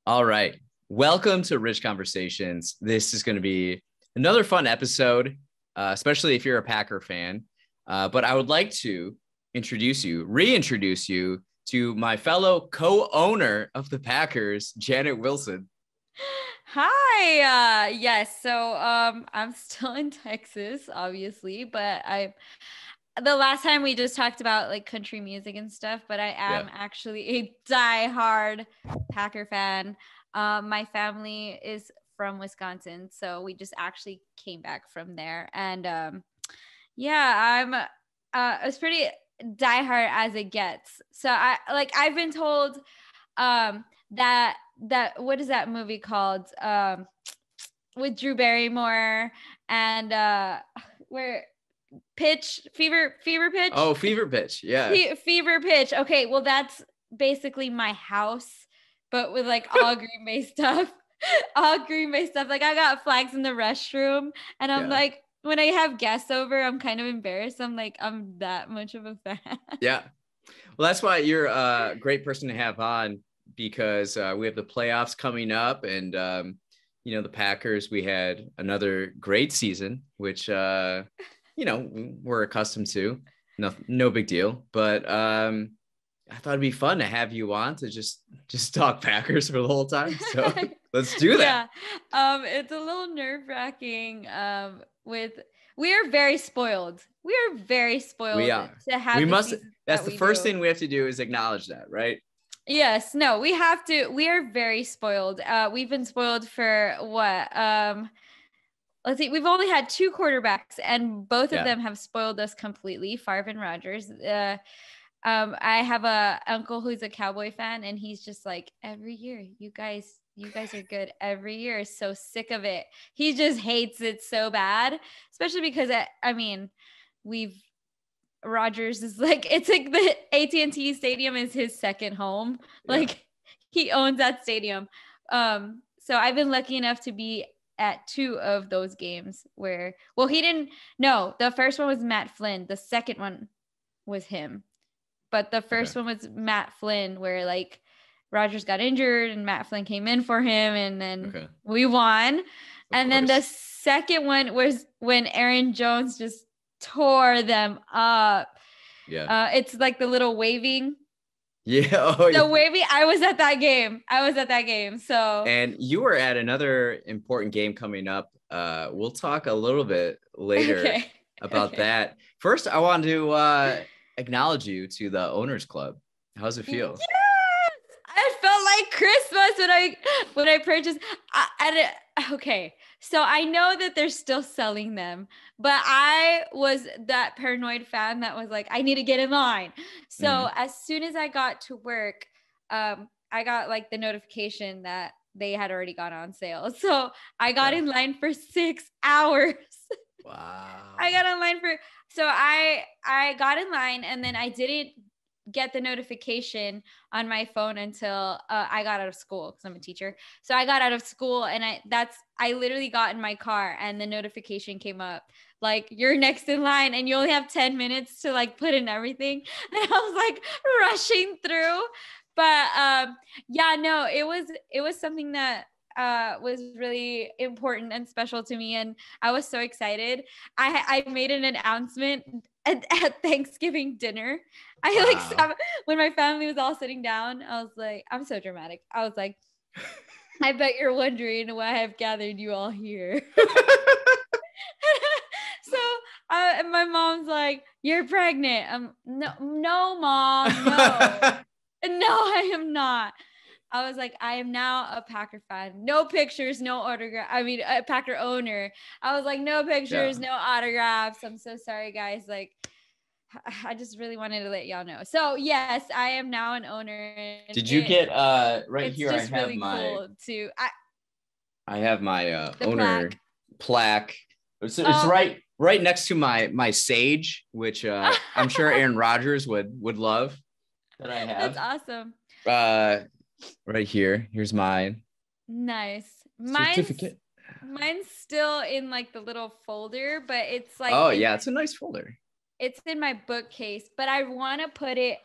All right. Welcome to Rich Conversations. This is going to be another fun episode, especially if you're a Packer fan. But I would like to reintroduce you to my fellow co-owner of the Packers, Janet Wilson. Hi. Yes. I'm still in Texas, obviously, but the last time we just talked about like country music and stuff, but I am actually a diehard Packer fan. My family is from Wisconsin, so we just actually came back from there. And yeah, it's pretty diehard as it gets. So I've been told that what is that movie called? With Drew Barrymore and where Fever Pitch. Oh, Fever Pitch. Yeah. Fever Pitch. Okay, well that's basically my house, but with like all Green Bay stuff. All Green Bay stuff. Like I got flags in the restroom, and I'm like, when I have guests over, I'm kind of embarrassed. I'm like, I'm that much of a fan. Yeah. Well, that's why you're a great person to have on, because we have the playoffs coming up, and the Packers, we had another great season, which we're accustomed to. No big deal. But I thought it'd be fun to have you on to just talk Packers for the whole time. So let's do that. Yeah. It's a little nerve-wracking. We are very spoiled. We are very spoiled. We are. To have that's the first thing we have to do, is acknowledge that, right? Yes. No, we have to. We are very spoiled. We've been spoiled for what? Let's see. We've only had two quarterbacks, and both of them have spoiled us completely. Farr and Rodgers. I have a uncle who's a Cowboy fan, and he's just like, every year, you guys are good every year. So sick of it. He just hates it so bad, especially because Rodgers is like, it's like the AT&T Stadium is his second home. Like he owns that stadium. So I've been lucky enough to be at two of those games where, the first one was Matt Flynn. The second one was him. But the first one was Matt Flynn, where like Rodgers got injured and Matt Flynn came in for him, and then we won. And then the second one was when Aaron Jones just tore them up. Yeah. It's like the little waving. Yeah. Waving. I was at that game. So. And you were at another important game coming up. We'll talk a little bit later about that. First, I want to acknowledge you to the Owners Club. How's it feel? Yes! I felt like Christmas when I purchased. So I know that they're still selling them, but I was that paranoid fan that was like, I need to get in line. So as soon as I got to work, I got like the notification that they had already gone on sale. So I got in line for 6 hours. Wow. So I got in line, and then I didn't get the notification on my phone until I got out of school, because I'm a teacher. So I got out of school, and I literally got in my car, and the notification came up like, you're next in line and you only have 10 minutes to like put in everything. And I was like rushing through. But it was something that was really important and special to me, and I was so excited. I made an announcement at Thanksgiving dinner. When my family was all sitting down, I was like, I'm so dramatic. I was like, I bet you're wondering why I've gathered you all here. So my mom's like, you're pregnant. No, Mom, no. No, I am not. I was like, I am now a Packer fan. No pictures, no autograph. A Packer owner. I was like, no pictures, no autographs. I'm so sorry, guys. Like, I just really wanted to let y'all know. So yes, I am now an owner. Did you get right it's here? Just I have really my. Cool too. I have my owner plaque. It's right next to my sage, which I'm sure Aaron Rodgers would love. That I have. That's awesome. Right here. Here's mine. Nice. Certificate. Mine's still in like the little folder, but it's like. Oh yeah, it's a nice folder. It's in my bookcase, but I want to put it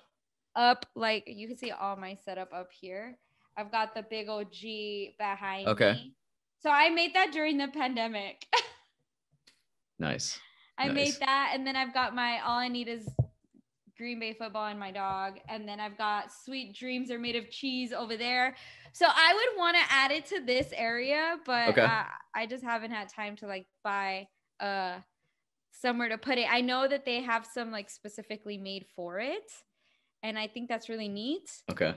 up. Like you can see all my setup up here. I've got the big old G behind Okay. me. So I made that during the pandemic. Nice. I made that, and then I've got my all I need is Green Bay football and my dog, and then I've got Sweet Dreams are made of cheese over there. So I would want to add it to this area, but Okay. I just haven't had time to like buy somewhere to put it. I know that they have some like specifically made for it, and I think that's really neat. Okay.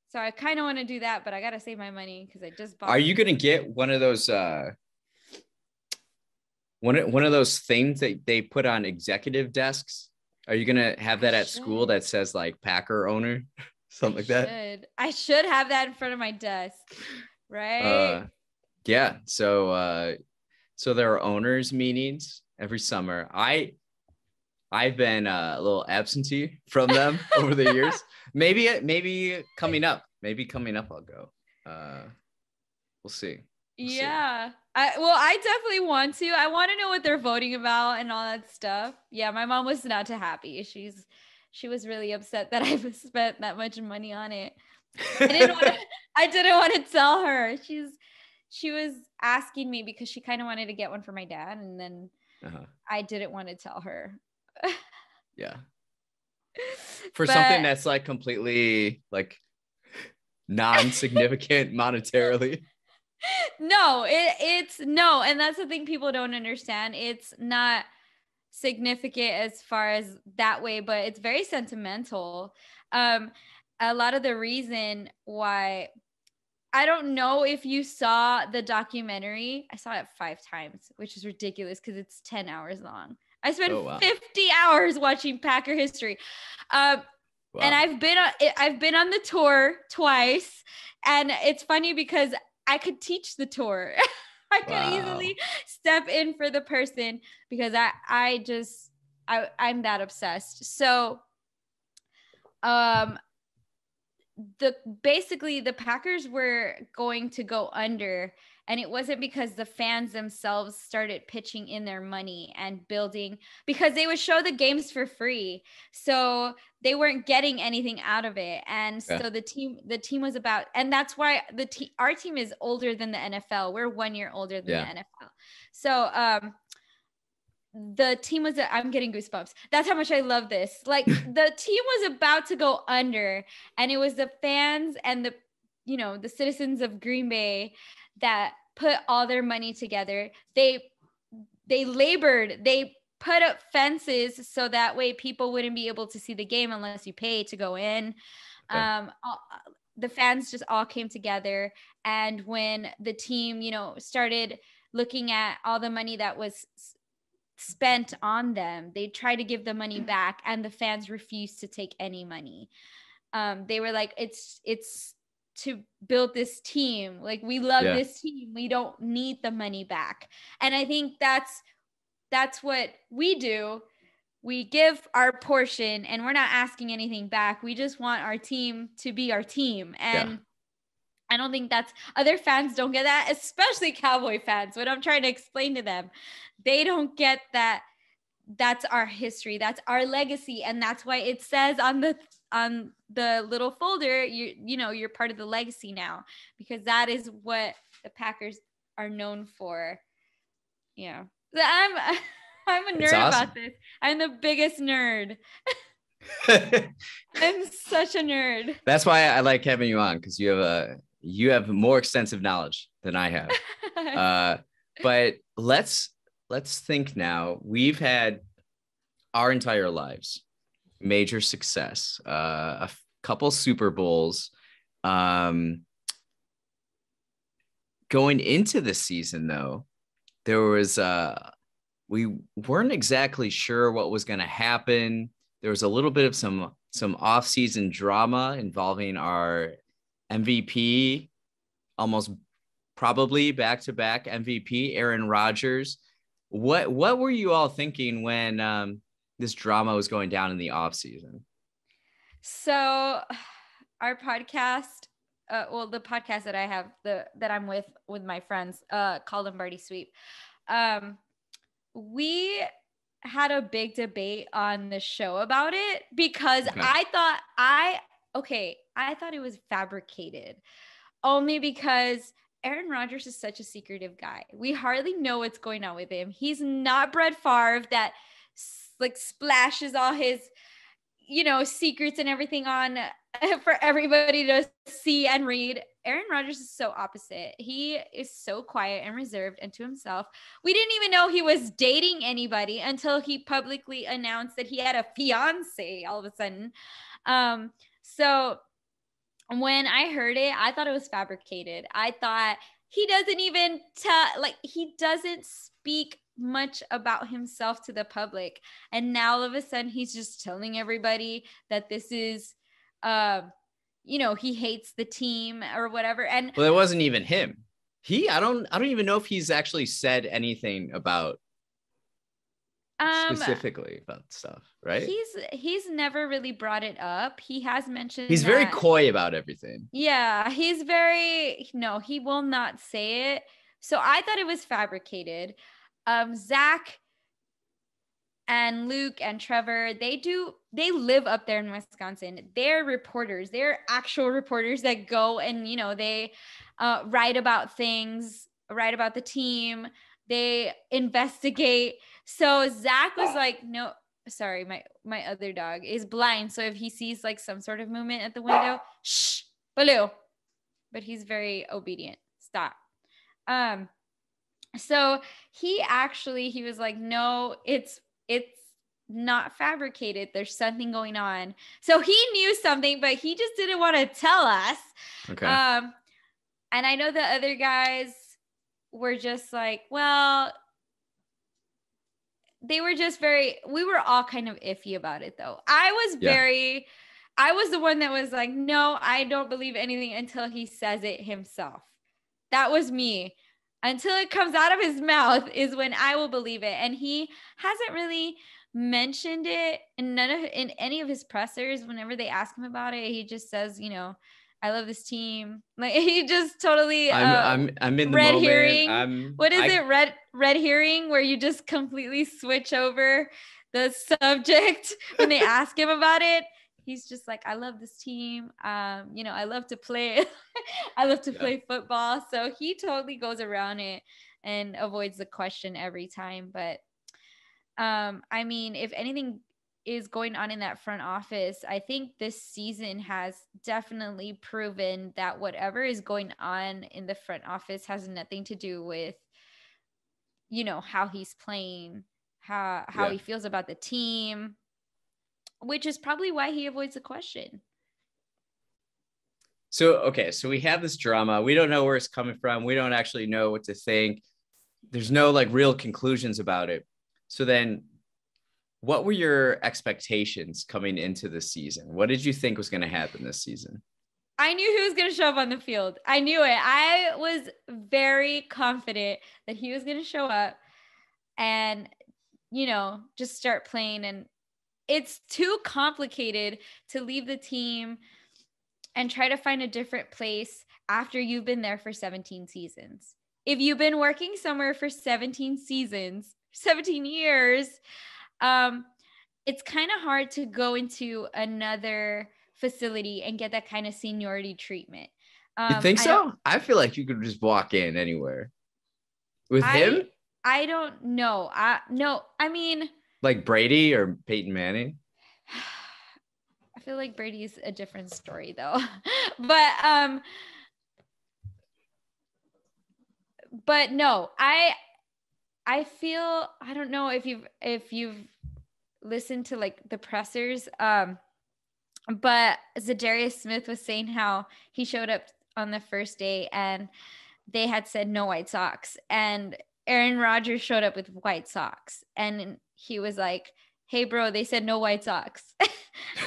So I kind of want to do that, but I gotta save my money because I just bought. Are you gonna get one of those one of those things that they put on executive desks? Are you gonna have that at school that says like Packer owner, something like that? I should have that in front of my desk, right? Yeah. So there are owners meetings every summer. I've been a little absentee from them over the years. Maybe coming up. I'll go. We'll see. Yeah. I definitely want to. I want to know what they're voting about and all that stuff. Yeah, my mom was not too happy. She was really upset that I spent that much money on it. I didn't want to tell her. She was asking me because she kind of wanted to get one for my dad, and then I didn't want to tell her. Yeah. For something that's like completely like non-significant monetarily. No, it's no, and that's the thing people don't understand. It's not significant as far as that way, but it's very sentimental. A lot of the reason why, I don't know if you saw the documentary. I saw it 5 times, which is ridiculous because it's 10 hours long. I spent 50 hours watching Packer history. And I've been on the tour twice, and it's funny because I could teach the tour. I could easily step in for the person because I'm that obsessed. So, basically the Packers were going to go under, and it wasn't because the fans themselves started pitching in their money and building, because they would show the games for free, so they weren't getting anything out of it. And so the team was about, and that's why our team is older than the NFL. We're 1 year older than the NFL. So the team was, I'm getting goosebumps. That's how much I love this. Like the team was about to go under, and it was the fans and the citizens of Green Bay that put all their money together. They labored, they put up fences so that way people wouldn't be able to see the game unless you pay to go in. The fans just all came together. And when the team, started looking at all the money that was spent on them, they tried to give the money back, and the fans refused to take any money. They were like, it's to build this team. Like, we love this team. We don't need the money back. And I think that's what we do. We give our portion, and we're not asking anything back. We just want our team to be our team. And I don't think other fans don't get that, especially Cowboy fans. What I'm trying to explain to them, they don't get that. That's our history. That's our legacy. And that's why it says on the little folder, you're part of the legacy now, because that is what the Packers are known for. Yeah. I'm a nerd about this. I'm the biggest nerd. I'm such a nerd. That's why I like having you on, because you have more extensive knowledge than I have. But let's think now. We've had our entire lives major success, a couple Super Bowls. Going into the season, though, there was we weren't exactly sure what was going to happen. There was a little bit of some off-season drama involving our MVP, almost probably back-to-back MVP, Aaron Rodgers. What were you all thinking when this drama was going down in the offseason? So our podcast, the podcast that I have, that I'm with my friends, called Lombardi Sweep, we had a big debate on the show about it, because I thought it was fabricated. only because Aaron Rodgers is such a secretive guy. We hardly know what's going on with him. He's not Brett Favre that like splashes all his, secrets and everything on for everybody to see and read. Aaron Rodgers is so opposite. He is so quiet and reserved and to himself. We didn't even know he was dating anybody until he publicly announced that he had a fiance all of a sudden. So when I heard it, I thought it was fabricated. I thought he doesn't even he doesn't speak much about himself to the public. And now all of a sudden he's just telling everybody that this is, he hates the team or whatever. And well, it wasn't even him. I don't even know if he's actually said anything about specifically about stuff, right? He's never really brought it up. He has mentioned he's very coy about everything. Yeah, he will not say it. So I thought it was fabricated. Zach and Luke and Trevor, they live up there in Wisconsin. They're reporters. They're actual reporters that go and, they write about things, write about the team. They investigate. So Zach was like, no, sorry, my other dog is blind. So if he sees like some sort of movement at the window, shh, Baloo. But he's very obedient. Stop. So he was like, no, it's not fabricated. There's something going on. So he knew something, but he just didn't want to tell us. Okay. And I know the other guys were just like, well, we were all kind of iffy about it though. I was the one that was like, no, I don't believe anything until he says it himself. That was me. Until it comes out of his mouth is when I will believe it. And he hasn't really mentioned it in any of his pressers. Whenever they ask him about it, he just says, I love this team. Like he just totally I'm in the red moment. Herring. What is it? Red herring, where you just completely switch over the subject when they ask him about it. He's just like, I love this team. I love to play. I love to play football. So he totally goes around it and avoids the question every time. But if anything is going on in that front office, I think this season has definitely proven that whatever is going on in the front office has nothing to do with, how he's playing, how he feels about the team, which is probably why he avoids the question. So we have this drama. We don't know where it's coming from. We don't actually know what to think. There's no like real conclusions about it. So then what were your expectations coming into this season? What did you think was going to happen this season? I knew he was going to show up on the field. I knew it. I was very confident that he was going to show up and, just start playing. And it's too complicated to leave the team and try to find a different place after you've been there for 17 seasons. If you've been working somewhere for 17 years, it's kind of hard to go into another facility and get that kind of seniority treatment. You think so? I feel like you could just walk in anywhere. With him? I don't know. Like Brady or Peyton Manning? I feel like Brady's a different story though. But no, I feel, I don't know if you've listened to like the pressers, but Zadarius Smith was saying how he showed up on the first day and they had said no white socks, and Aaron Rodgers showed up with white socks, and he was like, hey bro, they said no white socks.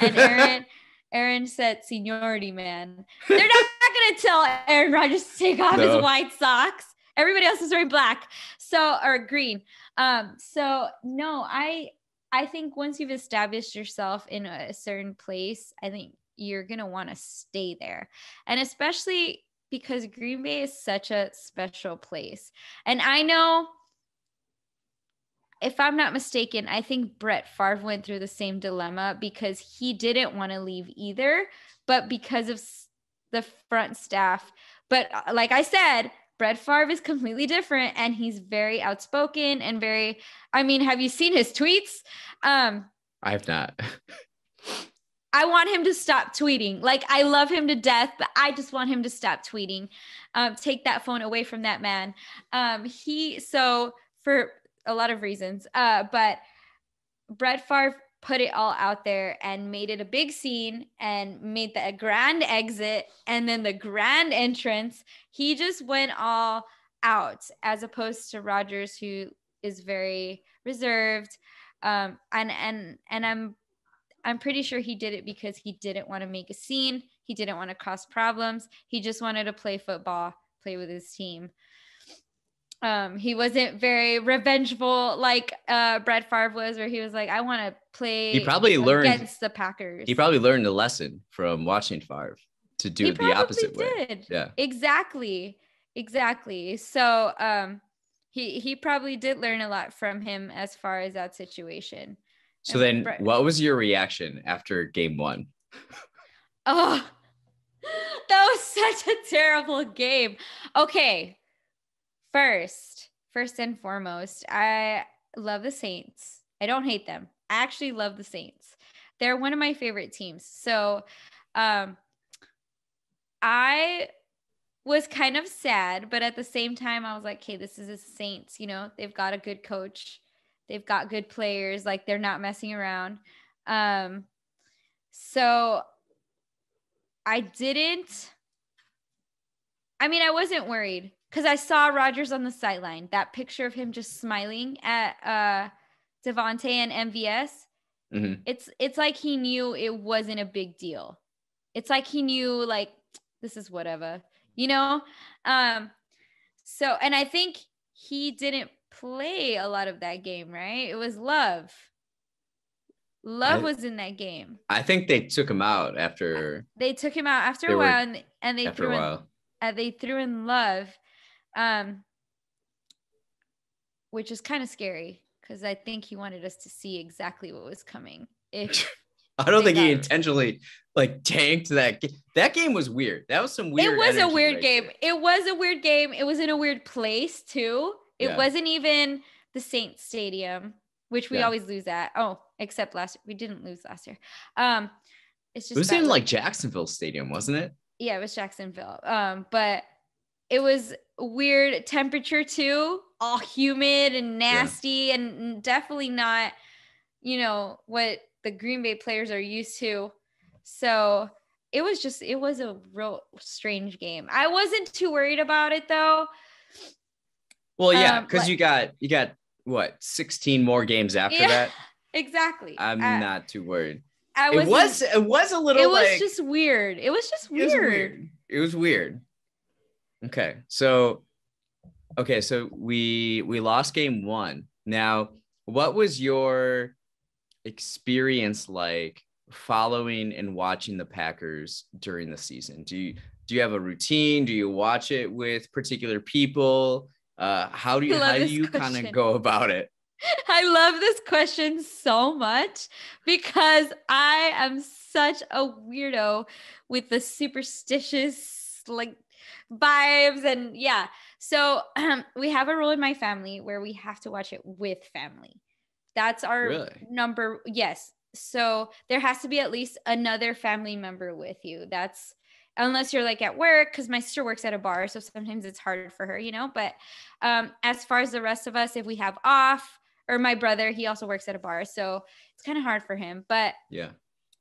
And Aaron said seniority, man. They're not going to tell Aaron Rodgers to take off his white socks. Everybody else is wearing black, or green. So no, I think once you've established yourself in a certain place, I think you're going to want to stay there. And especially because Green Bay is such a special place. And I know, if I'm not mistaken, I think Brett Favre went through the same dilemma because he didn't want to leave either, but because of the front staff But like I said, Brett Favre is completely different, and he's very outspoken and very, I mean, have you seen his tweets? I have not. I want him to stop tweeting. Like, I love him to death, but I just want him to stop tweeting. Take that phone away from that man. So for a lot of reasons, but Brett Favre put it all out there and made it a big scene and made the grand exit and then the grand entrance. He just went all out, as opposed to Rodgers, who is very reserved. And I'm pretty sure he did it because he didn't want to make a scene. He didn't want to cause problems. He just wanted to play football, play with his team. He wasn't very revengeful like Brett Favre was, where he was like, I want to play against the Packers. He probably learned a lesson from watching Favre to do it the opposite way. Yeah, exactly. So he probably did learn a lot from him as far as that situation. So then what was your reaction after game 1? Oh, that was such a terrible game. Okay. First and foremost, I love the Saints. I don't hate them. I actually love the Saints. They're one of my favorite teams. So I was kind of sad, but at the same time, I was like, hey, this is the Saints. You know, they've got a good coach. They've got good players. Like, they're not messing around. So I wasn't worried because I saw Rodgers on the sideline. That picture of him just smiling at Devontae and MVS. Mm-hmm. It's like he knew it wasn't a big deal. It's like he knew, like, this is whatever, you know? So, and I think he didn't play a lot of that game, right? It was Love. Love was in that game. I think they took him out after. They took him out after a while, and they threw in Love, which is kind of scary because I think he wanted us to see exactly what was coming. I don't think he intentionally tanked that game. That game was weird. That was some weird. It was a weird game. It was a weird game. It was in a weird place too. It wasn't even the Saints Stadium, which we always lose at. Oh, except last year. We didn't lose last year. It's just it was in Jacksonville Stadium, wasn't it? Yeah, it was Jacksonville. But it was weird temperature too, all humid and nasty, and definitely not, what the Green Bay players are used to. So it was a real strange game. I wasn't too worried about it though. Well, yeah, because you got what, 16 more games after that? Exactly. I'm not too worried. It was a little. It was just weird. It was just weird. It was weird. Okay, so we lost game 1. Now, what was your experience like following and watching the Packers during the season? Do you have a routine? Do you watch it with particular people? How do you kind of go about it? I love this question so much because I am such a weirdo with the superstitious vibes, and so we have a rule in my family where we have to watch it with family. That's our number. Yes. So there has to be at least another family member with you. That's unless you're at work, because my sister works at a bar, so sometimes it's hard for her, but as far as the rest of us, if we have off, or my brother, he also works at a bar, so it's kind of hard for him. But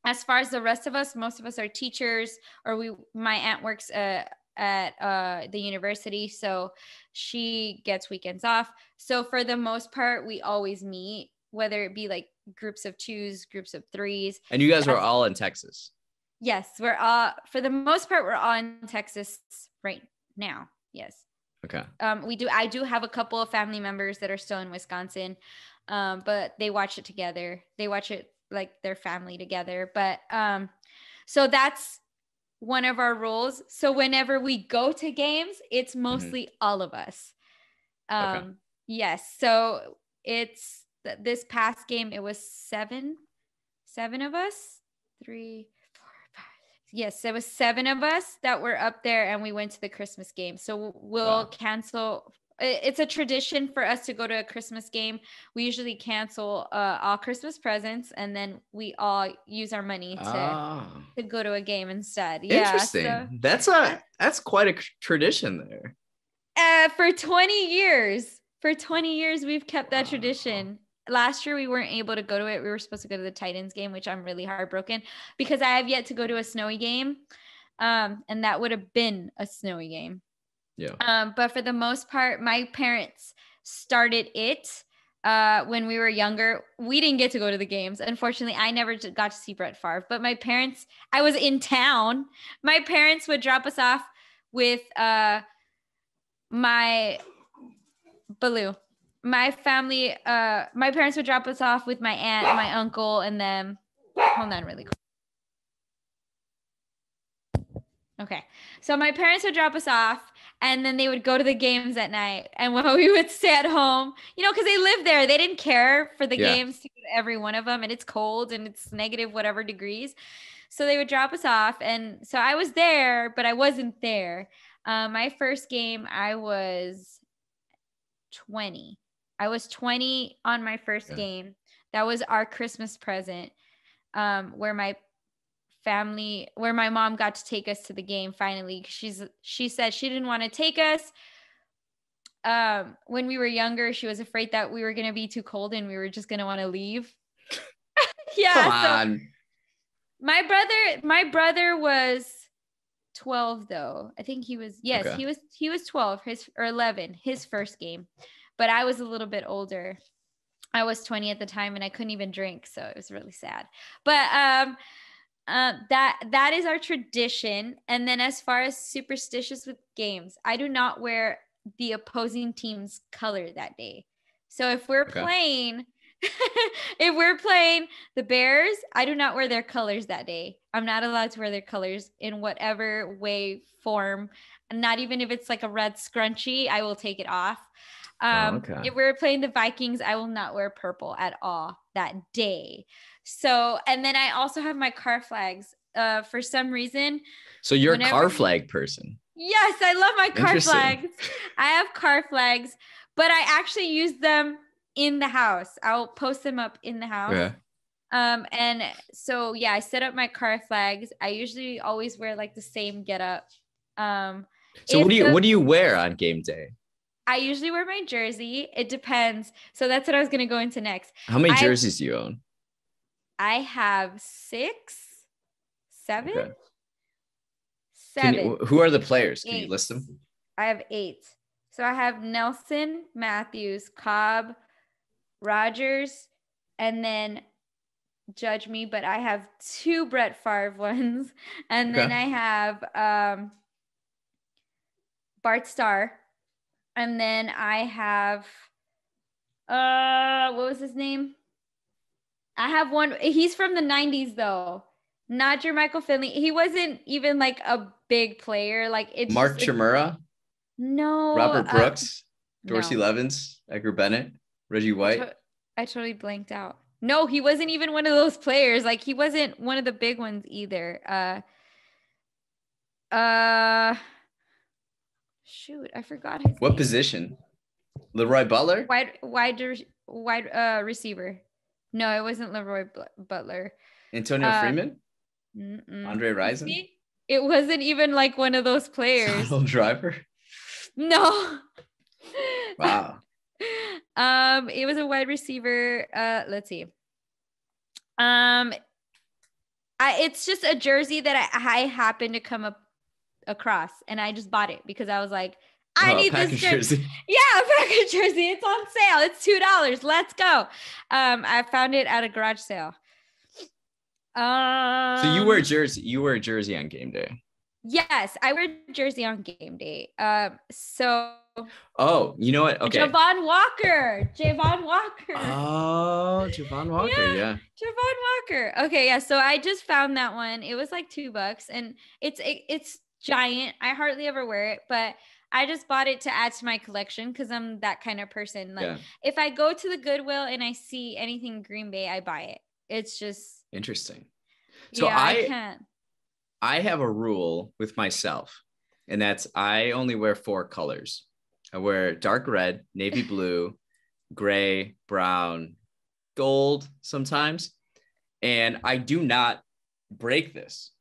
as far as the rest of us, most of us are teachers, or my aunt works at the university, so she gets weekends off. So for the most part, we always meet, whether it be groups of 2s, groups of 3s. And you guys are all in Texas? Yes, we're all, for the most part, we're all in Texas right now. Yes. Okay. I do have a couple of family members that are still in Wisconsin, but they watch it together. They watch it their family together. But so that's one of our rules. So whenever we go to games, it's mostly all of us. Okay. Yes. So it's this past game, it was seven of us, 3, 4, Yes, there was 7 of us that were up there, and we went to the Christmas game. So we'll cancel. It's a tradition for us to go to a Christmas game. We usually cancel all Christmas presents, and then we all use our money to go to a game instead. Yeah, interesting. That's quite a tradition there. For 20 years. For 20 years, we've kept that tradition. Last year, we weren't able to go to it. We were supposed to go to the Titans game, which I'm really heartbroken because I have yet to go to a snowy game. And that would have been a snowy game. Yeah. But for the most part, my parents started it when we were younger. We didn't get to go to the games. Unfortunately, I never got to see Brett Favre. But my parents, I was in town. My parents would drop us off with my Baloo. My family, my parents would drop us off with my aunt, my uncle, and them. Hold on really quick. Okay. So my parents would drop us off, and then they would go to the games at night. And when we would stay at home, because they lived there, they didn't care for the games, to every one of them. And it's cold and it's negative whatever degrees. So they would drop us off. And so I was there, but I wasn't there. My first game, I was 20. I was 20 on my first game. That was our Christmas present, where my mom got to take us to the game finally. She said she didn't want to take us. When we were younger, she was afraid that we were going to be too cold and we were just going to want to leave. Come on. So my brother was 12 though. I think he was, he was 12, or 11, his first game. But I was a little bit older. I was 20 at the time and I couldn't even drink. So it was really sad. But that is our tradition. And then as far as superstitious with games, I do not wear the opposing team's color that day. So if we're playing the Bears, I do not wear their colors that day. I'm not allowed to wear their colors in whatever way, form, and not even if it's like a red scrunchie, I will take it off. If we're playing the Vikings, I will not wear purple at all that day. So, and then I also have my car flags for some reason. So you're a car flag person. Yes, I love my car flags. I have car flags, but I actually use them in the house. I'll post them up in the house. Yeah. And so, yeah, I set up my car flags. I usually always wear like the same getup. So what do you wear on game day? I usually wear my jersey. It depends. So that's what I was going to go into next. How many jerseys do you own? I have 6, 7. Okay. 7. Who are the players? Can 8. you list them? I have 8. So I have Nelson, Matthews, Cobb, Rodgers, and then judge me, but I have 2 Brett Favre ones. And then I have Bart Starr. And then I have, what was his name? I have one. He's from the 90s though. Not Jermichael Finley. He wasn't even like a big player. Like it's Mark Chimura? No. Robert Brooks? Dorsey Levens? Edgar Bennett? Reggie White? I totally blanked out. No, he wasn't even one of those players. Like he wasn't one of the big ones either. Shoot, I forgot his What name. Position? Leroy Butler? Wide receiver. No, it wasn't Leroy Butler. Antonio Freeman? Andre Rison? It wasn't even like one of those players. Donald Driver? No. Wow. It was a wide receiver. Let's see. It's just a jersey that I happened to come across, and I just bought it because I was like, I need this jersey. Yeah, a package jersey. It's on sale. It's $2. Let's go. I found it at a garage sale. So you wear a jersey. You wear a jersey on game day. Yes, I wear a jersey on game day. Oh, you know what? Okay. Javon Walker. Oh, Javon Walker. Yeah. Javon Walker. Okay, yeah. So I just found that one. It was like $2, and it's giant. I hardly ever wear it, but I just bought it to add to my collection because I'm that kind of person. Like if I go to the Goodwill and I see anything Green Bay, I buy it. It's just interesting. So I I have a rule with myself, and that's I only wear 4 colors. I wear dark red, navy blue, gray, brown, gold sometimes. And I do not break this.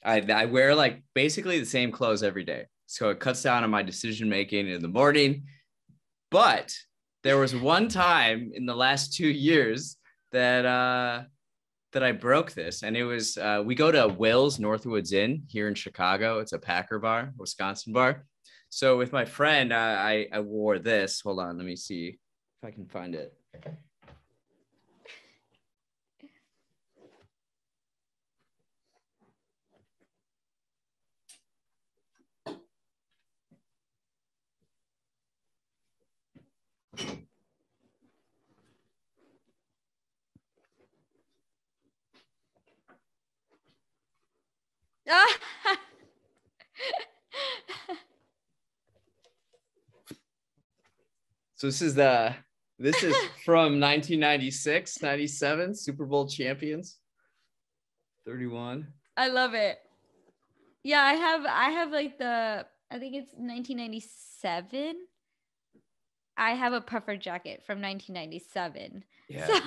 I wear like basically the same clothes every day. So it cuts down on my decision making in the morning. But there was one time in the last 2 years that that I broke this. And it was we go to Will's Northwoods Inn here in Chicago. It's a Packer bar, Wisconsin bar. So with my friend, I wore this. Hold on, let me see if I can find it. So this is from 1996, 97 Super Bowl champions. 31. I love it. Yeah, I have like I think it's 1997. I have a puffer jacket from 1997. Yeah. So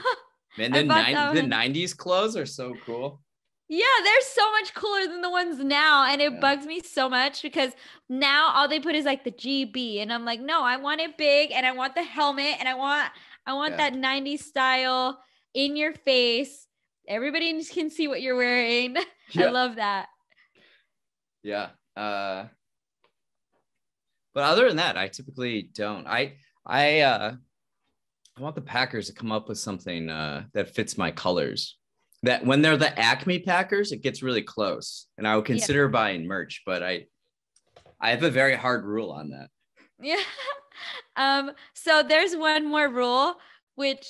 Man, the 90s clothes are so cool. Yeah, they're so much cooler than the ones now. And it bugs me so much because now all they put is like the GB. And I'm like, no, I want it big and I want the helmet and I want that 90s style in your face. Everybody can see what you're wearing. Yeah. I love that. Yeah. But other than that, I typically don't. I want the Packers to come up with something that fits my colors. That when they're the Acme Packers, it gets really close. And I would consider buying merch, but I have a very hard rule on that. Yeah. So there's one more rule, which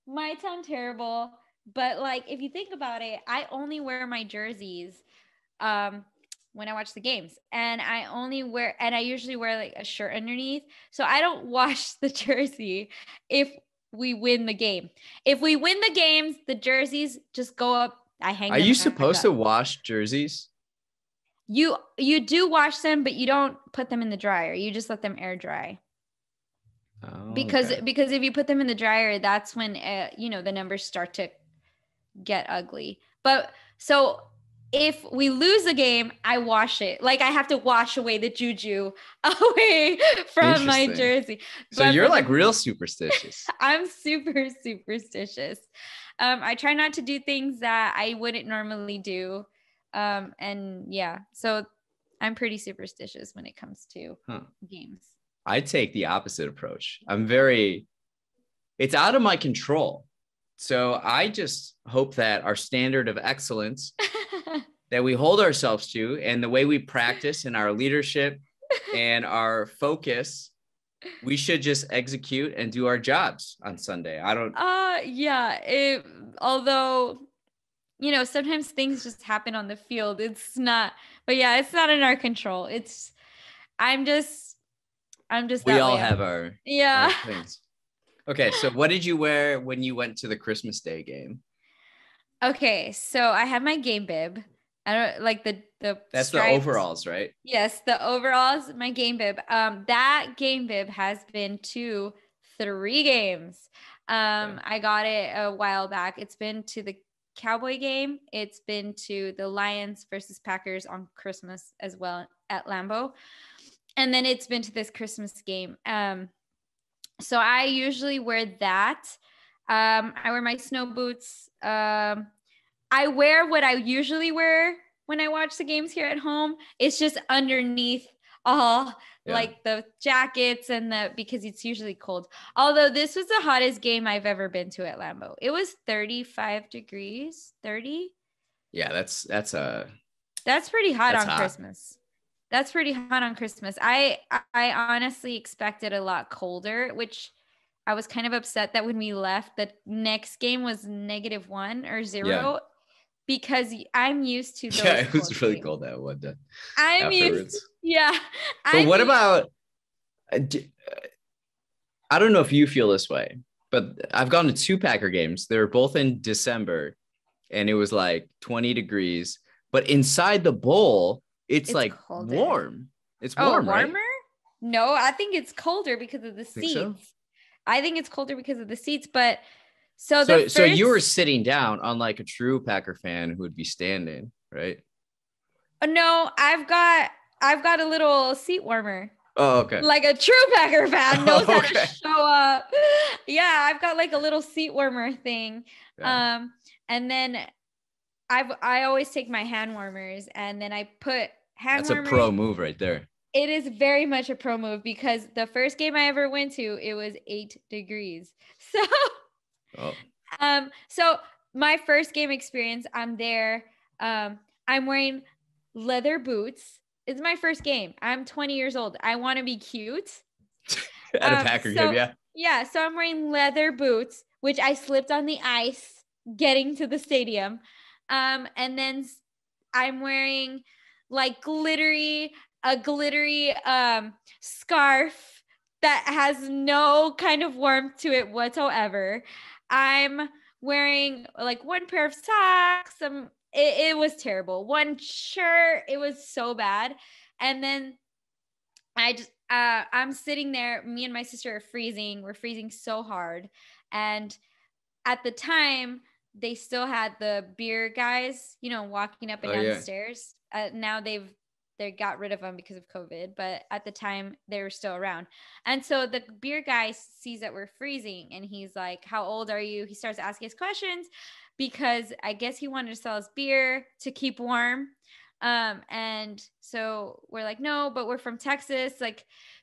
might sound terrible, but like if you think about it, I only wear my jerseys when I watch the games, and I usually wear like a shirt underneath. So I don't wash the jersey if we win the game. If we win the games, the jerseys just go up. I hang them. Are you supposed to wash jerseys? You do wash them, but you don't put them in the dryer. You just let them air dry. Oh, because if you put them in the dryer, that's when the numbers start to get ugly. But so if we lose the game, I wash it. Like I have to wash away the juju away from my jersey. So you're like real superstitious. I'm super superstitious. I try not to do things that I wouldn't normally do. And yeah, so I'm pretty superstitious when it comes to games. I take the opposite approach. It's out of my control. So I just hope that our standard of excellence that we hold ourselves to and the way we practice and our leadership and our focus, we should just execute and do our jobs on Sunday. Although, sometimes things just happen on the field. It's not in our control. I'm just we all have our things. Okay, so what did you wear when you went to the Christmas Day game? Okay, so I have my game bib. I don't like the That's stripes. The overalls, right? Yes, the overalls, my game bib. That game bib has been to 3 games. I got it a while back. It's been to the Cowboy game. It's been to the Lions versus Packers on Christmas as well at Lambeau. And then it's been to this Christmas game. So I usually wear that. I wear my snow boots. I wear what I usually wear when I watch the games here at home. It's just underneath all like the jackets because it's usually cold. Although this was the hottest game I've ever been to at Lambeau. It was 35 degrees, 30. Yeah, that's pretty hot on Christmas. That's pretty hot on Christmas. I honestly expected a lot colder, which I was kind of upset that when we left, the next game was -1 or 0 because I'm used to those. Yeah, it was really cold that one day. I'm used. Yeah. But what about? I don't know if you feel this way, but I've gone to 2 Packer games. They were both in December, and it was like 20 degrees. but inside the bowl, it's like colder. warm. It's Oh, warm, warmer? right? No, I think it's colder because of the Think seats. so? I think it's colder because of the seats, but so So you were sitting down, unlike a true Packer fan who would be standing, right? No, I've got a little seat warmer. Oh, okay. Like a true Packer fan knows how to Okay. show up. Yeah, I've got like a little seat warmer thing. Yeah. And then I always take my hand warmers and then I put hand That's warmers. a pro move right there. It is very much a pro move because the first game I ever went to, it was 8 degrees. So my first game experience, I'm there. I'm wearing leather boots. It's my first game. I'm 20 years old. I want to be cute. At a Packer game, yeah. Yeah, so I'm wearing leather boots, which I slipped on the ice getting to the stadium. And then I'm wearing like a glittery scarf that has no kind of warmth to it whatsoever. I'm wearing like one pair of socks. It was terrible. One shirt, it was so bad. And then I'm sitting there, me and my sister are freezing. We're freezing so hard. And at the time, they still had the beer guys, walking up and down the stairs. Now they got rid of them because of COVID, but at the time they were still around. And so the beer guy sees that we're freezing and he's like, "How old are you?" He starts asking us questions because I guess he wanted to sell us beer to keep warm. And so we're like, "No, but we're from Texas."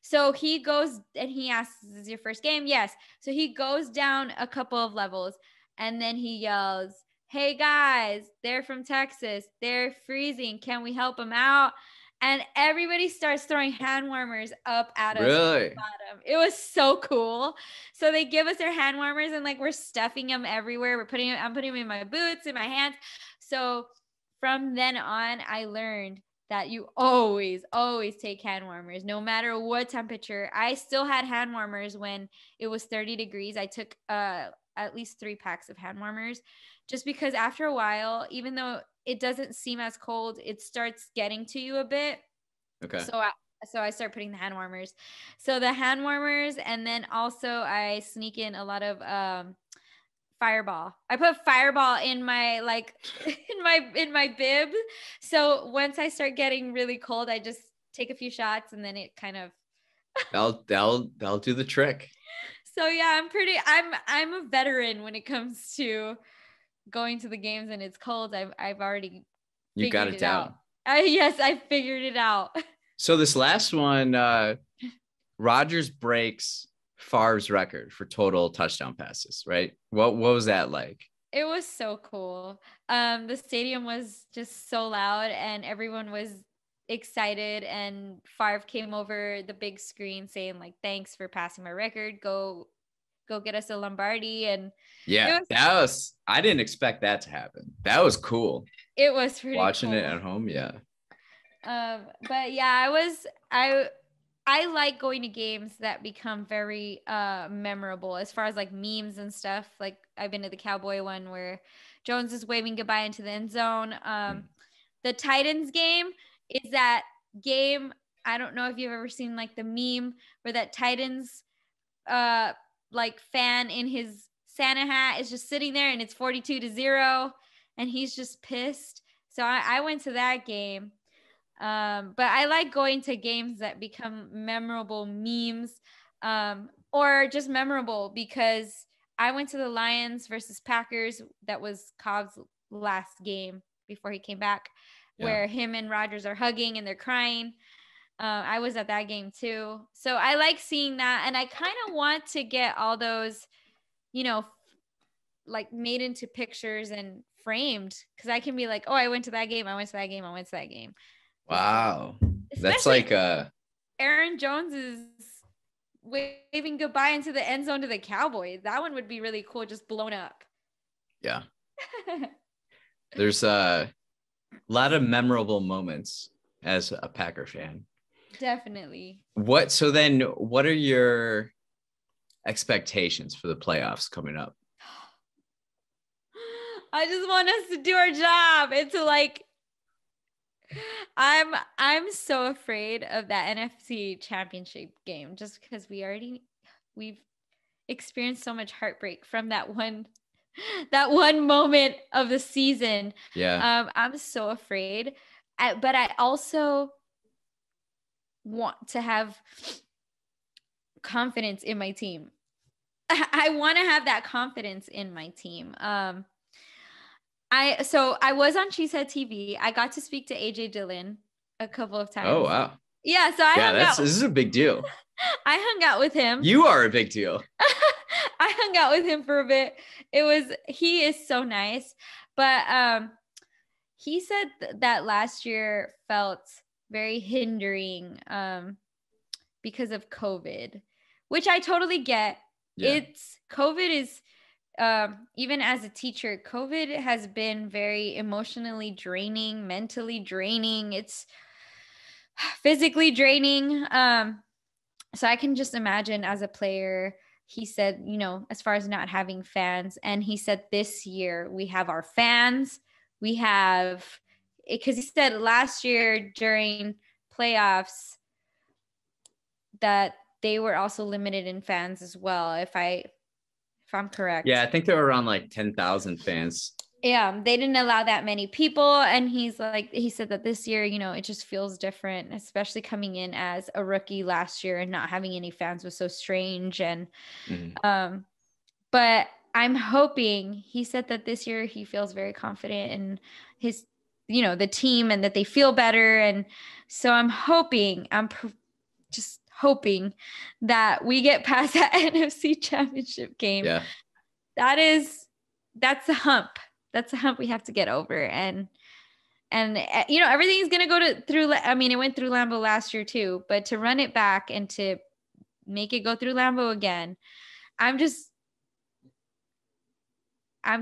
So he goes and he asks, "Is this your first game?" Yes. So he goes down a couple of levels and then he yells, "Hey guys, they're from Texas. They're freezing. Can we help them out?" And everybody starts throwing hand warmers up at us. Really? Bottom. It was so cool. So they give us their hand warmers and like we're stuffing them everywhere. I'm putting them in my boots, in my hands. So from then on, I learned that you always take hand warmers, no matter what temperature. I still had hand warmers when it was 30 degrees. I took at least 3 packs of hand warmers just because after a while, even though it doesn't seem as cold, it starts getting to you a bit. Okay. So I start putting the hand warmers. So the hand warmers, and then also I sneak in a lot of Fireball. I put Fireball in my in my bib. So once I start getting really cold, I just take a few shots and then it kind of that'll do the trick. So yeah, I'm a veteran when it comes to going to the games and it's cold. I've already you got it down. Yes, I figured it out. So this last one, Rodgers breaks Farr's record for total touchdown passes, right? What was that like? It was so cool. The stadium was just so loud and everyone was excited, and Farr came over the big screen saying like, "Thanks for passing my record. Go get us a Lombardi." And yeah, I didn't expect that to happen. That was cool. It was pretty watching cool. It at home. Yeah. But yeah, I like going to games that become very memorable as far as like memes and stuff. Like I've been to the Cowboy one where Jones is waving goodbye into the end zone. The Titans game is that game. I don't know if you've ever seen like the meme where that Titans like fan in his Santa hat is just sitting there and it's 42-0 and he's just pissed. So I went to that game. But I like going to games that become memorable memes, or just memorable because I went to the Lions versus Packers. That was Cobb's last game before he came back, where him and Rodgers are hugging and they're crying. I was at that game too. So I like seeing that. And I kind of want to get all those, like made into pictures and framed because I can be like, "Oh, I went to that game. I went to that game. I went to that game." Wow. That's Especially like Aaron Jones is waving goodbye into the end zone to the Cowboys. That one would be really cool, just blown up. Yeah. There's a lot of memorable moments as a Packer fan. Definitely. So then what are your expectations for the playoffs coming up? I just want us to do our job and to like I'm so afraid of that NFC championship game just because we've experienced so much heartbreak from that one moment of the season. Yeah. I'm so afraid. But I also want to have confidence in my team. I want to have that confidence in my team. I was on Cheesehead TV. I got to speak to AJ Dillon a couple of Oh, times. wow. Yeah, so I Yeah, hung out. this is a big deal. I hung out with him. You are a big deal. I hung out with him for a bit. He is so nice. But he said that last year felt very hindering because of COVID, which I totally get. Yeah. COVID is even as a teacher, COVID has been very emotionally draining, mentally draining. It's physically draining. So I can just imagine as a player, he said, as far as not having fans, and he said this year we have our fans, we have, because he said last year during playoffs that they were also limited in fans as well, if I'm correct. Yeah, I think there were around like 10,000 fans. Yeah, they didn't allow that many people. And he said that this year, it just feels different, especially coming in as a rookie last year and not having any fans was so strange. And, but I'm hoping, he said that this year he feels very confident in his, the team, and that they feel better. And so I'm just hoping that we get past that NFC championship game. Yeah. That's a hump. That's a hump we have to get over. And everything's going to go through. I mean, it went through Lambeau last year too, but to run it back and to make it go through Lambeau again, I'm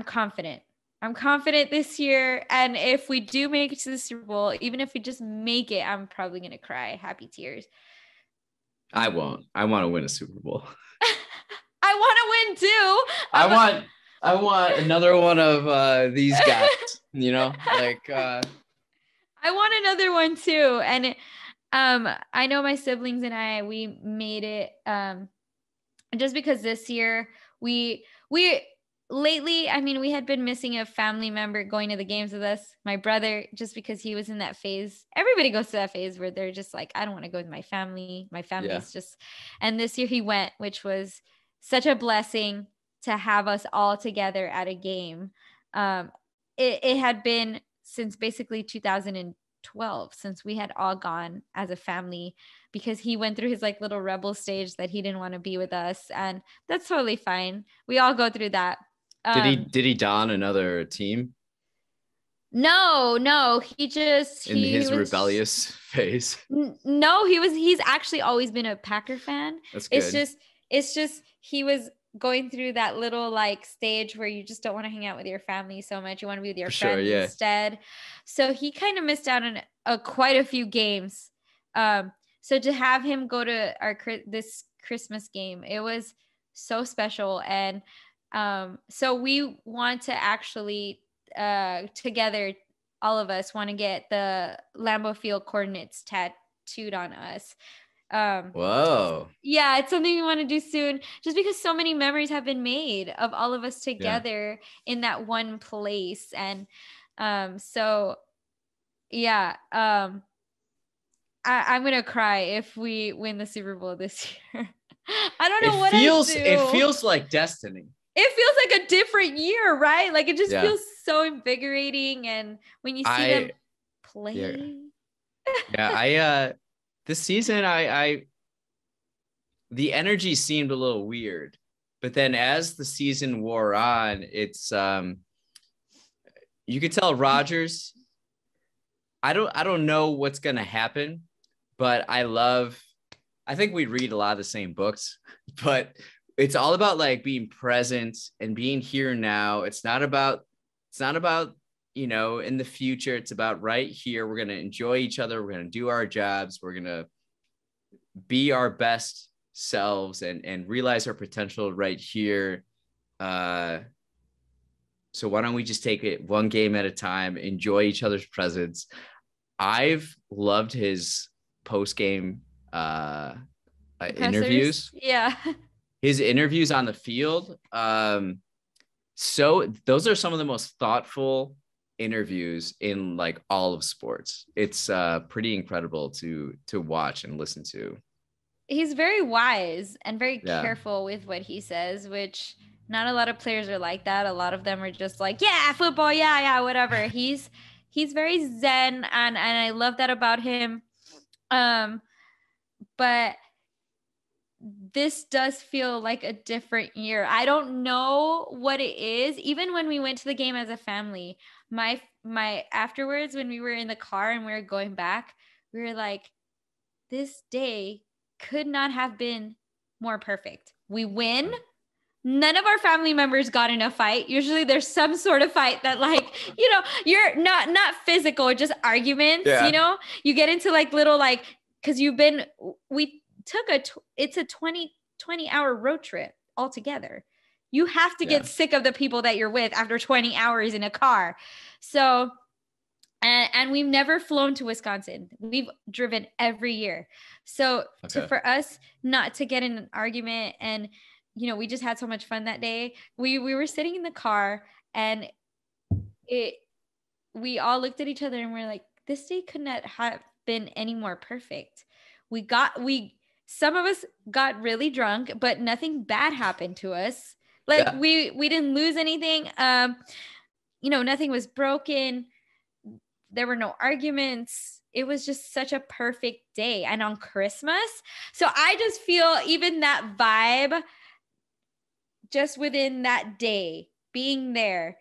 confident. I'm confident this year. And if we do make it to the Super Bowl, even if we just make it, I'm probably going to cry happy tears. I won't. I want to win a Super Bowl. I want to win too. I want another one of these guys, I want another one too. And I know my siblings and we made it just because this year we lately, I mean, we had been missing a family member going to the games with us, my brother, just because he was in that phase. Everybody goes to that phase where they're just like, I don't want to go with my family. My family's just, and this year he went, which was such a blessing to have us all together at a game. It had been since basically 2012 since we had all gone as a family, because he went through his like little rebel stage that he didn't want to be with us, and that's totally fine. We all go through that. Did he don another team? No, he was rebellious phase. No, he's actually always been a Packer fan. That's good. It's just he was going through that little like stage where you just don't want to hang out with your family so much. You want to be with your friends instead. So he kind of missed out on quite a few games. So to have him go to this Christmas game, it was so special. And so we want to actually together, all of us want to get the Lambeau Field coordinates tattooed on us. Whoa. Yeah, it's something we want to do soon, just because so many memories have been made of all of us together in that one place. And so yeah, I'm gonna cry if we win the Super Bowl this year. I don't know what I do. It feels like destiny. It feels like a different year, right? Like it just feels so invigorating. And when you see them play. This season, the energy seemed a little weird, but then as the season wore on, it's you could tell Rodgers. I don't know what's gonna happen, but I think we read a lot of the same books, but it's all about like being present and being here now. It's not about in the future. It's about right here. We're going to enjoy each other. We're going to do our jobs. We're going to be our best selves and realize our potential right here. So why don't we just take it one game at a time, enjoy each other's presence. I've loved his post-game interviews. Yeah. His interviews on the field. So those are some of the most thoughtful interviews in like all of sports. It's pretty incredible to watch and listen to. He's very wise and very careful with what he says, which not a lot of players are like that. A lot of them are just like, yeah, football, yeah, whatever. He's very zen, and I love that about him. But this does feel like a different year. I don't know what it is. Even when we went to the game as a family, my afterwards, when we were in the car and we were going back, we were like, this day could not have been more perfect. We win. None of our family members got in a fight. Usually there's some sort of fight that, like, you know, you're not physical, just arguments, you know, you get into like little, like, cause we took it's a 20 hour road trip altogether. You have to get sick of the people that you're with after 20 hours in a car. So, and we've never flown to Wisconsin. We've driven every year. So for us not to get in an argument, and, you know, we just had so much fun that day. We were sitting in the car, and we all looked at each other and we're like, this day could not have been any more perfect. Some of us got really drunk, but nothing bad happened to us. Like we didn't lose anything. You know, nothing was broken. There were no arguments. It was just such a perfect day. And on Christmas, so I just feel even that vibe just within that day being there,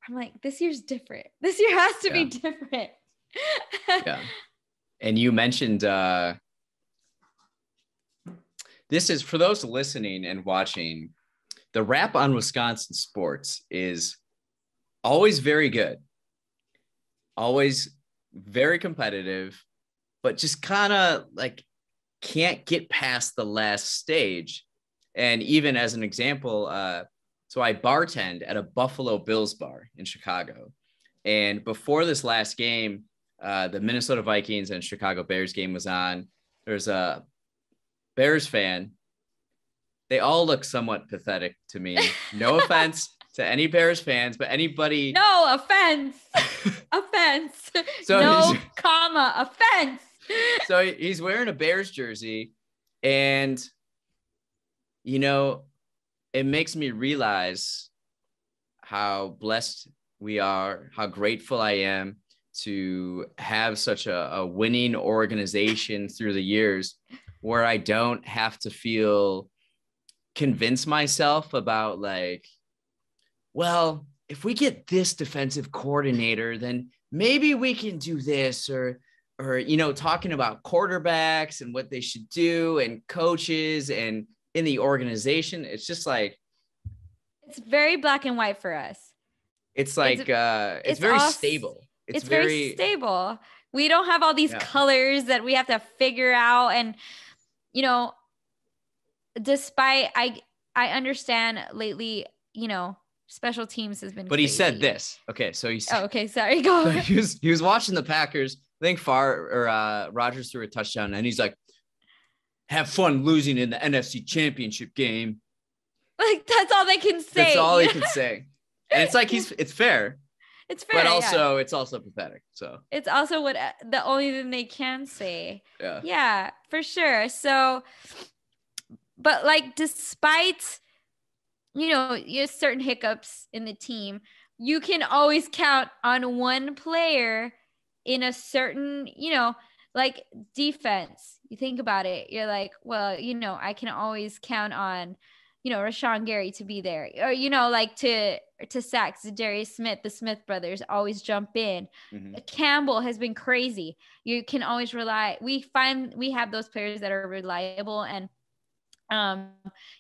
I'm like, this year's different. This year has to be different. And you mentioned, this is for those listening and watching, the rap on Wisconsin sports is always very good, always very competitive, but just kind of like can't get past the last stage. And even as an example, so I bartend at a Buffalo Bills bar in Chicago. And before this last game, the Minnesota Vikings and Chicago Bears game was on. There's a Bears fan. They all look somewhat pathetic to me. No offense to any Bears fans, but anybody. No offense. Offense. So no comma offense. So he's wearing a Bears jersey, and, you know, it makes me realize how blessed we are, how grateful I am to have such a winning organization through the years, where I don't have to convince myself about, like, well, if we get this defensive coordinator, then maybe we can do this, or, you know, talking about quarterbacks and what they should do and coaches and in the organization. It's just like, it's very black and white for us. It's like, it's very stable. It's very stable. We don't have all these colors that we have to figure out. And, you know, despite I understand lately, you know, special teams has been But crazy. He said this. Okay, so okay, sorry, go. So he was watching the Packers. I think Farr or Rodgers threw a touchdown, and he's like, have fun losing in the NFC Championship game. Like, that's all they can say. That's all he can say. And it's like, it's fair. It's fair. But also, it's also pathetic. So it's also the only thing they can say. Yeah. Yeah, for sure. So, but like, despite, you know, certain hiccups in the team, you can always count on one player in a certain, you know, like defense. You think about it, you're like, well, you know, I can always count on, you know, Rashawn Gary to be there, or, you know, like to sacks, Darius Smith, the Smith brothers always jump in. Mm-hmm. Campbell has been crazy. You can always rely. We have those players that are reliable. And,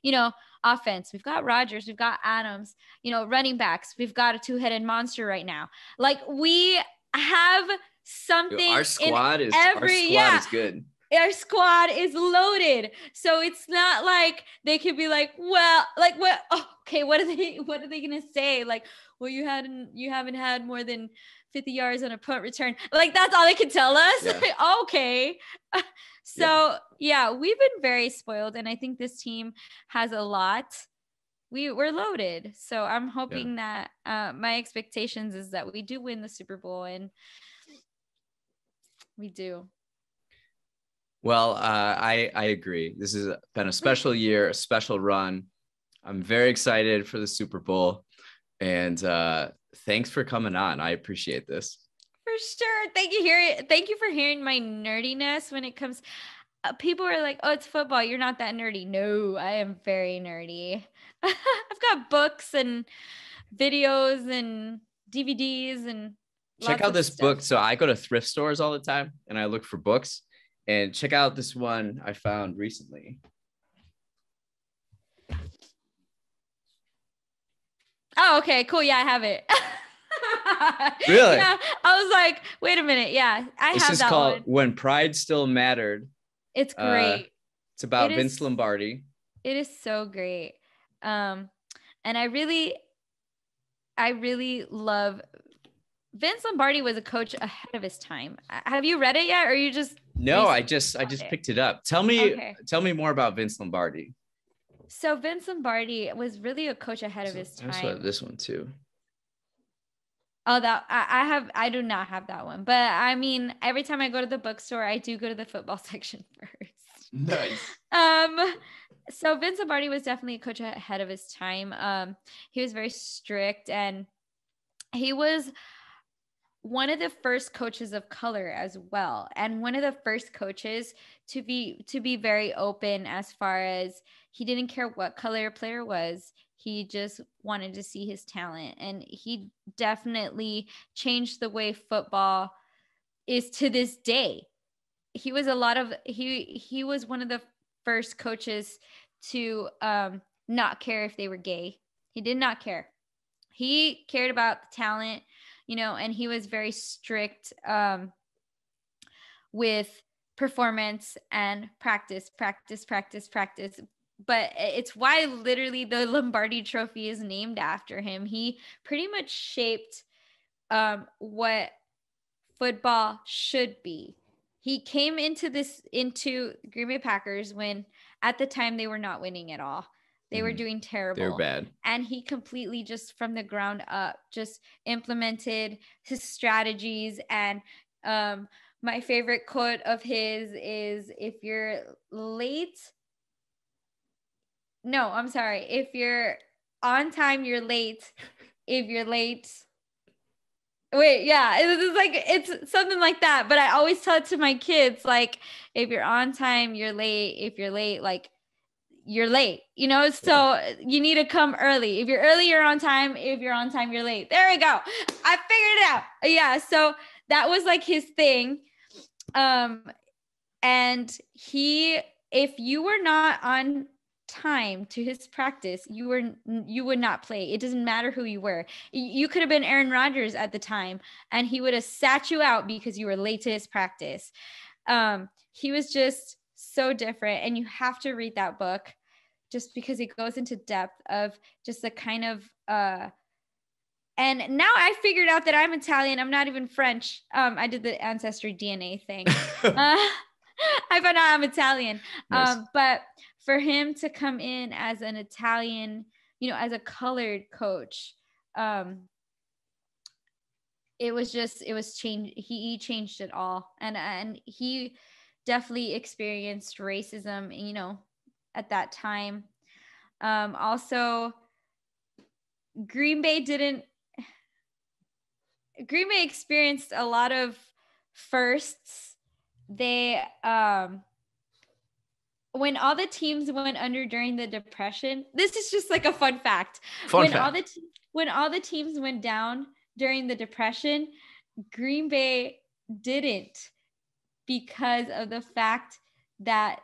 you know, offense, we've got Rodgers, we've got Adams, you know, running backs, we've got a two-headed monster right now. Like, we have something. Our squad is good. our squad is loaded. So it's not like they could be like, well, like what? Oh, okay, what are they gonna say? Like, well, you haven't had more than 50 yards on a punt return. Like that's all they can tell us. Yeah. Okay. So yeah, we've been very spoiled, and I think this team has a lot. We're loaded. So I'm hoping that my expectations is that we do win the Super Bowl, and we do. Well, I agree. This has been a special year, a special run. I'm very excited for the Super Bowl, and thanks for coming on. I appreciate this. For sure. Thank you for hearing my nerdiness when it comes. People are like, "Oh, it's football. You're not that nerdy." No, I am very nerdy. I've got books and videos and DVDs and check out this book. So I go to thrift stores all the time, and I look for books. And check out this one I found recently. Oh, okay, cool. Yeah, I have it. Really? Yeah, I was like, wait a minute. Yeah, I have that one. This is called When Pride Still Mattered. It's great. It's about Vince Lombardi. It is so great. And I really love Vince Lombardi was a coach ahead of his time. Have you read it yet, or you just? No, I just picked it up. Tell me more about Vince Lombardi. So Vince Lombardi was really a coach ahead of his time. I this one too. Oh, that I do not have that one, but I mean, every time I go to the bookstore, I do go to the football section first. Nice. So Vince Lombardi was definitely a coach ahead of his time. He was very strict, and he was one of the first coaches of color as well, and one of the first coaches to be very open as far as he didn't care what color a player was. He just wanted to see his talent, and he definitely changed the way football is to this day. He was he was one of the first coaches to not care if they were gay. He did not care. He cared about the talent, and he was very strict with performance and practice. But it's why literally the Lombardi Trophy is named after him. He pretty much shaped what football should be. He came into Green Bay Packers when at the time they were not winning at all. They were doing terrible. They were bad. And he completely just from the ground up just implemented his strategies. And my favorite quote of his is, if you're on time, you're late. If you're late. Wait, yeah, it's something like that. But I always tell it to my kids, like, if you're on time, you're late. If you're late, like, you're late, so you need to come early. If you're early, you're on time. If you're on time, you're late. There we go. I figured it out. Yeah. So that was like his thing. And if you were not on time to his practice, you would not play. It doesn't matter who you were. You could have been Aaron Rodgers at the time, and he would have sat you out because you were late to his practice. He was just so different, and you have to read that book just because it goes into depth of just the kind of and now I figured out that I'm Italian. I'm not even French. I did the ancestry DNA thing. I found out I'm Italian. Nice. But for him to come in as an Italian, as a colored coach, it was changed. He changed it all. And he definitely experienced racism, at that time. Also, Green Bay experienced a lot of firsts. They, when all the teams went under during the Depression, this is just like a fun fact. When all the teams went down during the Depression, Green Bay didn't, because of the fact that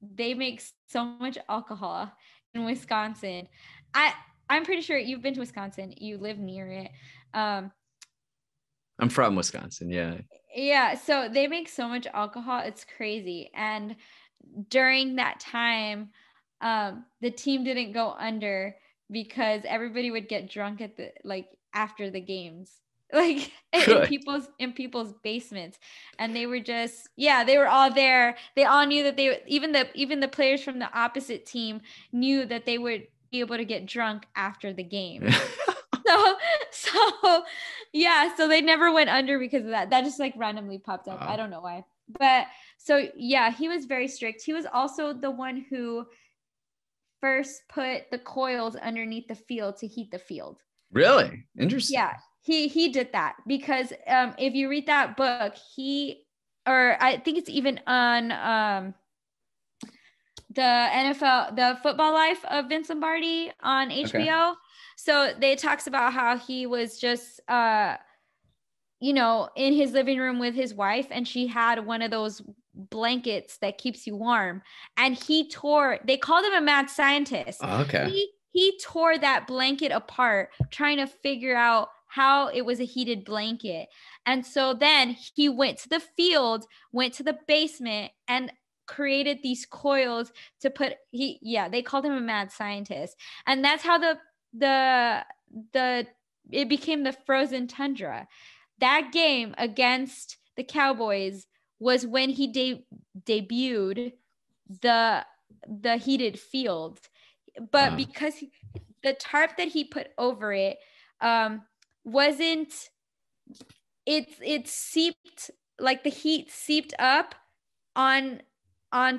they make so much alcohol in Wisconsin. I'm pretty sure you've been to Wisconsin. You live near it. I'm from Wisconsin. Yeah. Yeah, so they make so much alcohol, it's crazy. And during that time, the team didn't go under because everybody would get drunk at the like after the games. Like Good. in people's basements. And they were just they were all there. They all knew that even the players from the opposite team knew that they would be able to get drunk after the game. So, so so they never went under because of that. That just like randomly popped up. I don't know why. But so yeah, he was very strict. He was also the one who first put the coils underneath the field to heat the field. Really? Interesting. Yeah, he did that because if you read that book, I think it's even on the NFL, the Football Life of Vince Lombardi on HBO. Okay. So they talks about how he was just in his living room with his wife, and she had one of those blankets that keeps you warm, and they called him a mad scientist. Oh, okay. He tore that blanket apart trying to figure out how it was a heated blanket. And so then he went to the field, went to the basement, and created these coils to put they called him a mad scientist. And that's how it became the frozen tundra. That game against the Cowboys was when he debuted the heated field. But because the tarp that he put over it wasn't, it seeped, like the heat seeped up on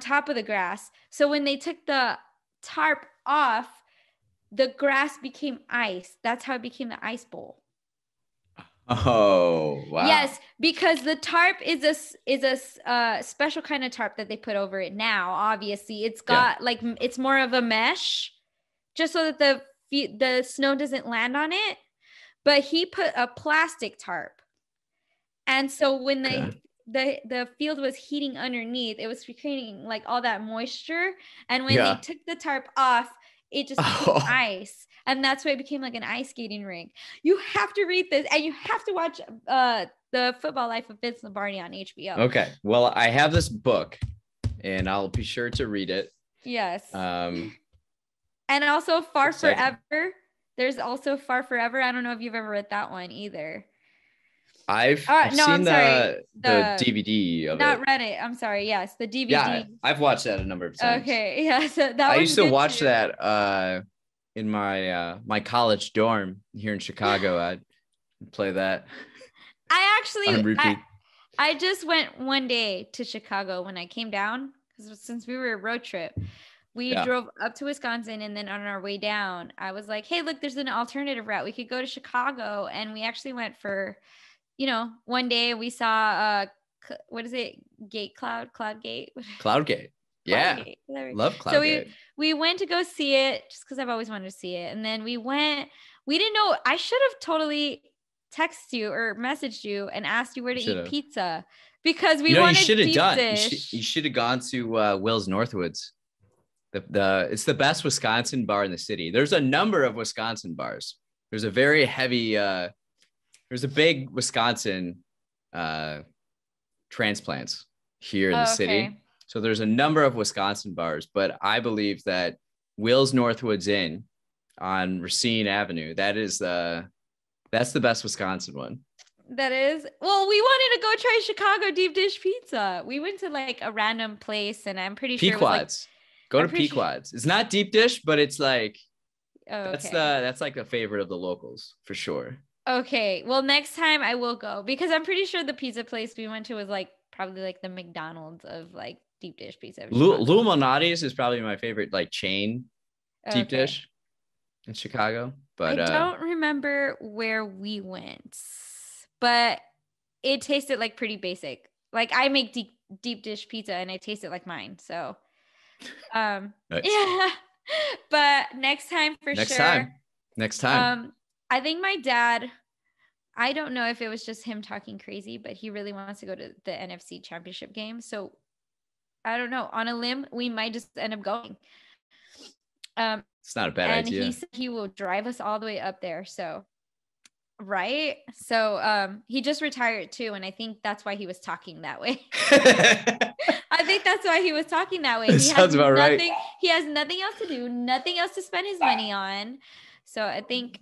top of the grass. So when they took the tarp off, the grass became ice. That's how it became the ice bowl. Oh, wow. Yes, because the tarp is a special kind of tarp that they put over it now. Obviously, it's got it's more of a mesh, just so that the snow doesn't land on it. But he put a plastic tarp, and so when the field was heating underneath, it was creating like all that moisture. And when they took the tarp off, it just became ice. And that's why it became like an ice skating rink. You have to read this, and you have to watch the Football Life of Vince Lombardi on HBO. Okay. Well, I have this book, and I'll be sure to read it. Yes. And also Farr Forever. There's also Farr Forever. I don't know if you've ever read that one either. I've seen the DVD of it. Not read it. I'm sorry. Yes, the DVD. Yeah, I've watched that a number of times. Okay. Yeah. So that I used to watch that in my college dorm here in Chicago. I'd play that. I just went one day to Chicago when I came down, because since we were a road trip, we drove up to Wisconsin, and then on our way down, I was like, hey, look, there's an alternative route. We could go to Chicago. And we actually went for, one day we saw, what is it? Cloudgate. Yeah. Love Cloudgate. So we went to go see it just because I've always wanted to see it. And then we didn't know, I should have totally texted you or messaged you and asked you where to eat pizza, because we wanted deep dish. You should have gone to Will's Northwoods. It's the best Wisconsin bar in the city. There's a number of Wisconsin bars. There's a very heavy, there's a big Wisconsin transplants here in the city. So there's a number of Wisconsin bars, but I believe that Will's Northwoods Inn on Racine Avenue, that's the best Wisconsin one. That is. Well, we wanted to go try Chicago deep dish pizza. We went to like a random place, and I'm pretty sure Pequod's. Go to Pequod's. It's not deep dish, but it's like that's like the favorite of the locals for sure. Okay. Well, next time I will go, because I'm pretty sure the pizza place we went to was like probably like the McDonald's of like deep dish pizza. Lou Malnati's is probably my favorite like chain deep dish in Chicago. But I don't remember where we went, but it tasted like pretty basic. Like I make deep dish pizza, and it tasted like mine. So nice. Yeah. But next time Next time. I think my dad, I don't know if it was just him talking crazy, but he really wants to go to the NFC Championship game. So I don't know. On a limb, we might just end up going. It's not a bad idea. And he said he will drive us all the way up there. So Right. So he just retired too. And I think that's why he was talking that way. I think that's why he was talking that way. He Sounds about right. He has nothing else to do, nothing else to spend his money on. So I think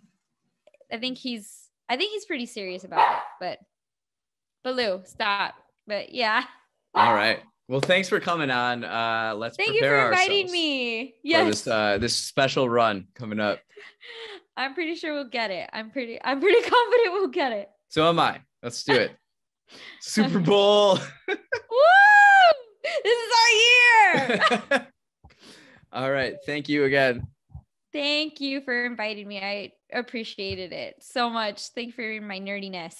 he's pretty serious about it. But Lou, stop. But yeah. All right. Well, thanks for coming on. Thank you for inviting me. Yes. For this special run coming up. I'm pretty sure we'll get it. I'm pretty confident we'll get it. So am I. Let's do it. Super Bowl. Woo! This is our year. All right. Thank you again. Thank you for inviting me. I appreciated it so much. Thank you for my nerdiness.